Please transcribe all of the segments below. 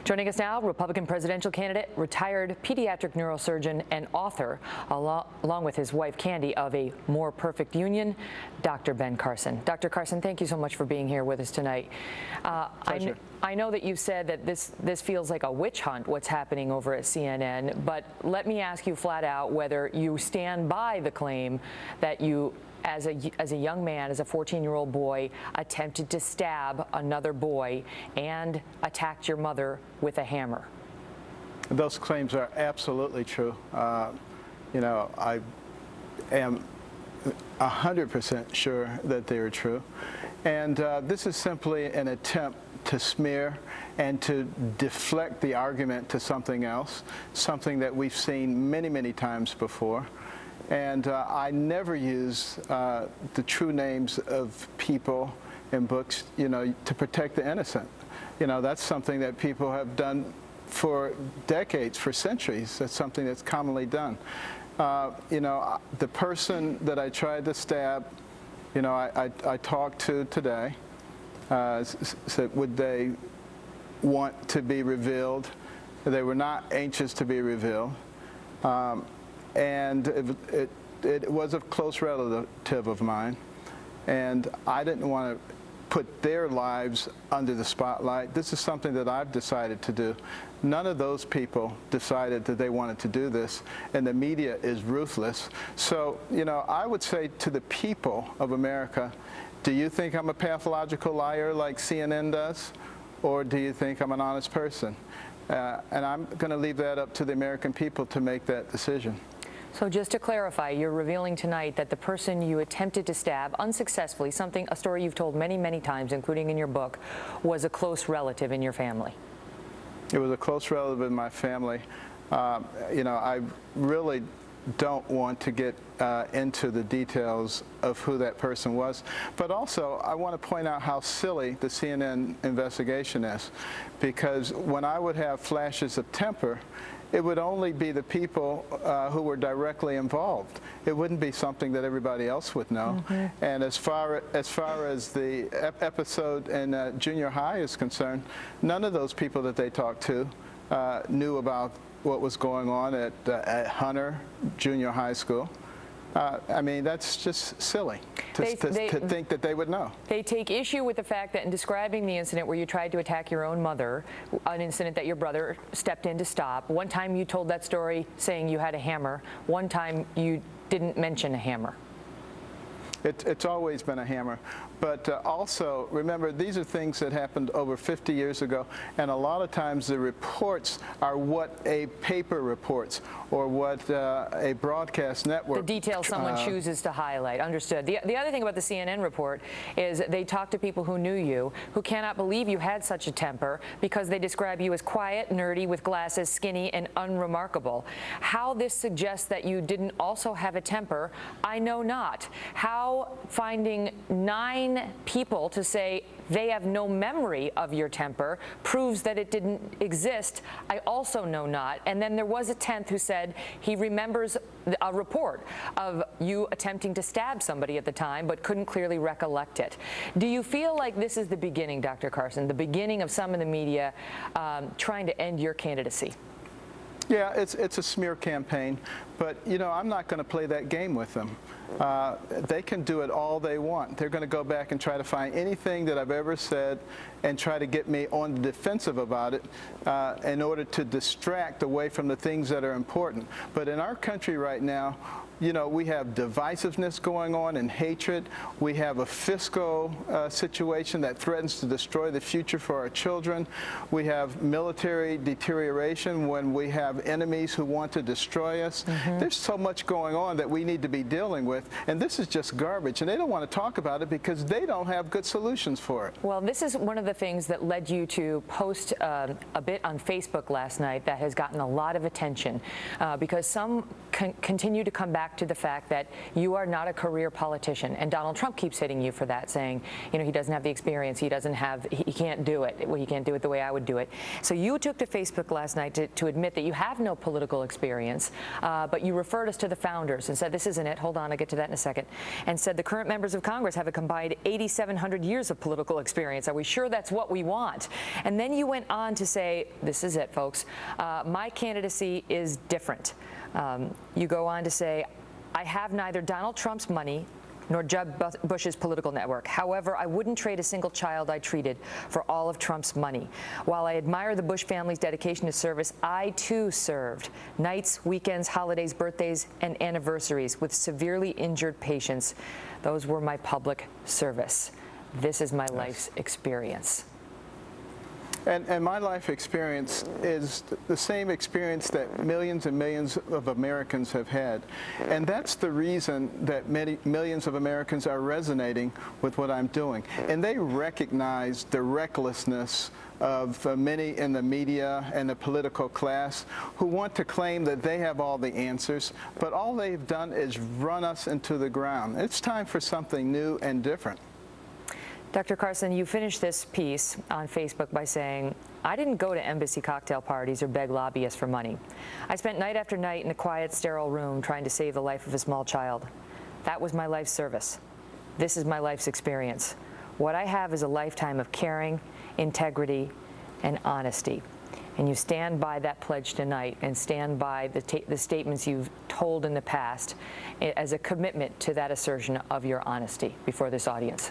Joining us now, Republican presidential candidate, retired pediatric neurosurgeon, and author, along with his wife Candy, of A More Perfect Union, Dr. Ben Carson. Dr. Carson, thank you so much for being here with us tonight. Pleasure. I know that you said that this feels like a witch hunt, what's happening over at CNN, but let me ask you flat out whether you stand by the claim that you, as a young man, as a 14-year-old boy, attempted to stab another boy and attacked your mother with a hammer. Those claims are absolutely true. You know, I am 100% sure that they are true. And this is simply an attempt to smear and to deflect the argument to something else, something that we've seen many, many times before. And I never use the true names of people in books, you know, to protect the innocent. You know, that's something that people have done for decades, for centuries. That's something that's commonly done. You know, the person that I tried to stab, you know, I talked to today, said would they want to be revealed. They were not anxious to be revealed. And it was a close relative of mine, and I didn't want to put their lives under the spotlight. This is something that I've decided to do. None of those people decided that they wanted to do this, and the media is ruthless. So, you know, I would say to the people of America, do you think I'm a pathological liar like CNN does, or do you think I'm an honest person? And I'm going to leave that up to the American people to make that decision. So just to clarify, you're revealing tonight that the person you attempted to stab unsuccessfully, a story you've told many, many times, including in your book, was a close relative in your family. It was a close relative in my family. You know, I really don't want to get into the details of who that person was. But also, I want to point out how silly the CNN investigation is. Because when I would have flashes of temper, it would only be the people who were directly involved. It wouldn't be something that everybody else would know. Mm-hmm. And as far as the episode in junior high is concerned, none of those people that they talked to knew about what was going on at Hunter Junior High School. I mean, that's just silly to think that they would know. They take issue with the fact that in describing the incident where you tried to attack your own mother, an incident that your brother stepped in to stop, one time you told that story saying you had a hammer, one time you didn't mention a hammer. It's always been a hammer. But also, remember, these are things that happened over 50 years ago, and a lot of times the reports are what a paper reports or what a broadcast network. The details someone chooses to highlight. Understood. The other thing about the CNN report is they talked to people who knew you, who cannot believe you had such a temper because they describe you as quiet, nerdy, with glasses, skinny, and unremarkable. How this suggests that you didn't also have a temper, I know not. How finding 9 people to say they have no memory of your temper proves that it didn't exist, I also know not. And then there was a 10th who said he remembers a report of you attempting to stab somebody at the time but couldn't clearly recollect it. Do you feel like this is the beginning, Dr. Carson, the beginning of some in the media trying to end your candidacy? Yeah, it's a smear campaign, but you know, I'm not going to play that game with them. They can do it all they want. They're going to go back and try to find anything that I've ever said and try to get me on the defensive about it in order to distract away from the things that are important. But in our country right now, you know, we have divisiveness going on and hatred. We have a fiscal situation that threatens to destroy the future for our children. We have military deterioration when we have enemies who want to destroy us. Mm-hmm. There's so much going on that we need to be dealing with, and this is just garbage, and they don't want to talk about it because they don't have good solutions for it. Well, this is one of the things that led you to post a bit on Facebook last night that has gotten a lot of attention because some continue to come back to the fact that you are not a career politician, and Donald Trump keeps hitting you for that, saying, you know, he doesn't have the experience, he can't do it. Well, he can't do it the way I would do it. So you took to Facebook last night to admit that you have no political experience, but you referred us to the founders and said, this isn't it, hold on, I get to to that in a second, and said the current members of Congress have a combined 8,700 years of political experience. Are we sure that's what we want? And then you went on to say, this is it, folks, my candidacy is different. You go on to say, I have neither Donald Trump's money nor Jeb Bush's political network. However, I wouldn't trade a single child I treated for all of Trump's money. While I admire the Bush family's dedication to service, I too served nights, weekends, holidays, birthdays, and anniversaries with severely injured patients. Those were my public service. This is my life's experience. And my life experience is the same experience that millions and millions of Americans have had. And that's the reason that millions of Americans are resonating with what I'm doing. And they recognize the recklessness of many in the media and the political class who want to claim that they have all the answers, but all they've done is run us into the ground. It's time for something new and different. Dr. Carson, you finished this piece on Facebook by saying, I didn't go to embassy cocktail parties or beg lobbyists for money. I spent night after night in a quiet, sterile room trying to save the life of a small child. That was my life's service. This is my life's experience. What I have is a lifetime of caring, integrity, and honesty. And you stand by that pledge tonight and stand by the statements you've told in the past as a commitment to that assertion of your honesty before this audience.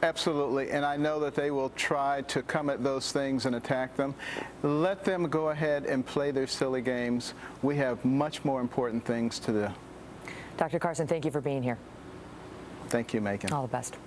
Absolutely, and I know that they will try to come at those things and attack them. Let them go ahead and play their silly games. We have much more important things to do. Dr. Carson, thank you for being here. Thank you, Megan. All the best.